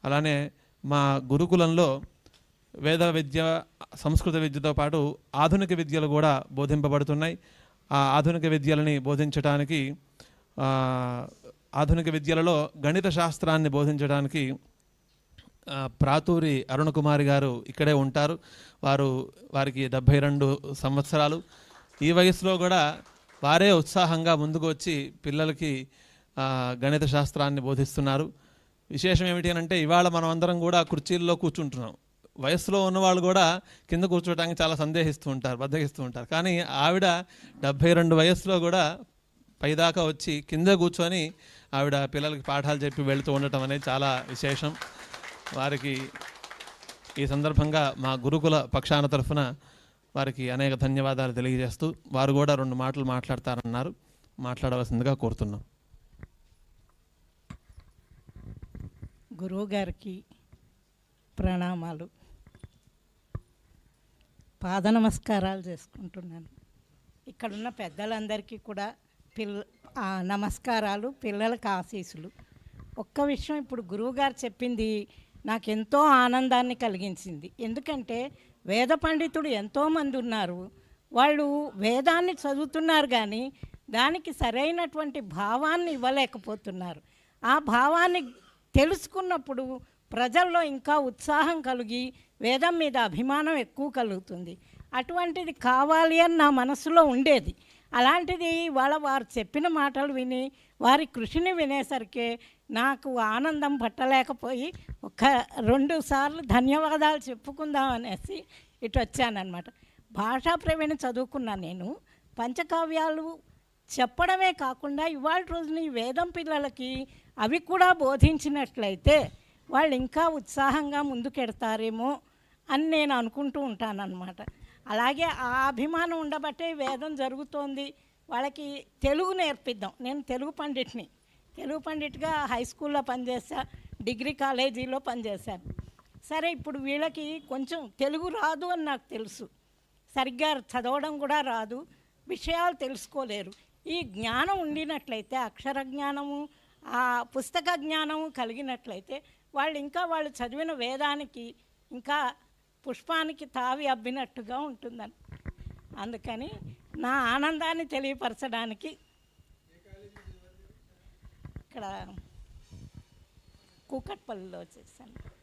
అలానే మా గురుకులంలో వేద విద్య, సంస్కృత విద్యతో పాటు ఆధునిక విద్యలు కూడా బోధింపబడుతున్నాయి. ఆ ఆధునిక విద్యలని బోధించడానికి, ఆధునిక విద్యలలో గణిత శాస్త్రాన్ని బోధించడానికి ప్రాతూరి అరుణకుమారి గారు ఇక్కడే ఉంటారు. వారికి 72 సంవత్సరాలు. ఈ వయసులో కూడా వారే ఉత్సాహంగా ముందుకు వచ్చి పిల్లలకి గణిత శాస్త్రాన్ని బోధిస్తున్నారు. విశేషం ఏమిటి అంటే ఇవాళ మనం అందరం కూడా కుర్చీల్లో కూర్చుంటున్నాం. వయసులో ఉన్నవాళ్ళు కూడా కింద కూర్చోవడానికి చాలా సందేహిస్తూ ఉంటారు, బద్దగిస్తూ ఉంటారు. కానీ ఆవిడ 72 వయసులో కూడా పైదాకా వచ్చి కింద కూర్చొని ఆవిడ పిల్లలకి పాఠాలు చెప్పి వెళుతూ ఉండటం అనేది చాలా విశేషం. వారికి ఈ సందర్భంగా మా గురుకుల పక్షాన తరఫున వారికి అనేక ధన్యవాదాలు తెలియజేస్తూ, వారు కూడా 2 మాటలు మాట్లాడతారన్నారు. మాట్లాడవలసిందిగా కోరుతున్నాం. గురువు గారికి ప్రణామాలు, పాద నమస్కారాలు చేసుకుంటున్నాను. ఇక్కడున్న పెద్దలందరికీ కూడా నమస్కారాలు, పిల్లలకు ఆశీస్సులు. ఒక్క విషయం, ఇప్పుడు గురువుగారు చెప్పింది నాకెంతో ఆనందాన్ని కలిగించింది. ఎందుకంటే వేద పండితుడు ఎంతోమంది ఉన్నారు, వాళ్ళు వేదాన్ని చదువుతున్నారు కానీ దానికి సరైనటువంటి భావాన్ని ఇవ్వలేకపోతున్నారు. ఆ భావాన్ని తెలుసుకున్నప్పుడు ప్రజల్లో ఇంకా ఉత్సాహం కలిగి వేదం మీద అభిమానం ఎక్కువ కలుగుతుంది. అటువంటిది కావాలి అని నా మనసులో ఉండేది. అలాంటిది వారు చెప్పిన మాటలు విని వారి కృషిని వినేసరికి నాకు ఆనందం పట్టలేకపోయి 1-2 సార్లు ధన్యవాదాలు చెప్పుకుందాం అనేసి ఇటు వచ్చానన్నమాట. భాషా ప్రవీణ చదువుకున్నాను నేను. పంచకావ్యాలు చెప్పడమే కాకుండా ఇవాళ రోజున ఈ వేదం పిల్లలకి అవి కూడా బోధించినట్లయితే వాళ్ళు ఇంకా ఉత్సాహంగా ముందుకెడతారేమో అని నేను అనుకుంటూ ఉంటానన్నమాట. అలాగే ఆ అభిమానం ఉండబట్టే వేదం జరుగుతోంది. వాళ్ళకి తెలుగు నేర్పిద్దాం. నేను తెలుగు పండిట్గా హై స్కూల్లో పనిచేసా, డిగ్రీ కాలేజీలో పనిచేశాను. సరే, ఇప్పుడు వీళ్ళకి కొంచెం తెలుగు రాదు అని నాకు తెలుసు, సరిగ్గా చదవడం కూడా రాదు, విషయాలు తెలుసుకోలేరు. ఈ జ్ఞానం ఉండినట్లయితే, అక్షర జ్ఞానము, ఆ పుస్తక జ్ఞానము కలిగినట్లయితే వాళ్ళు చదివిన వేదానికి ఇంకా పుష్పానికి తావి అబ్బినట్టుగా ఉంటుందని, అందుకని నా ఆనందాన్ని తెలియపరచడానికి ఇక్కడ కూకట్పల్లిలో చేశాను.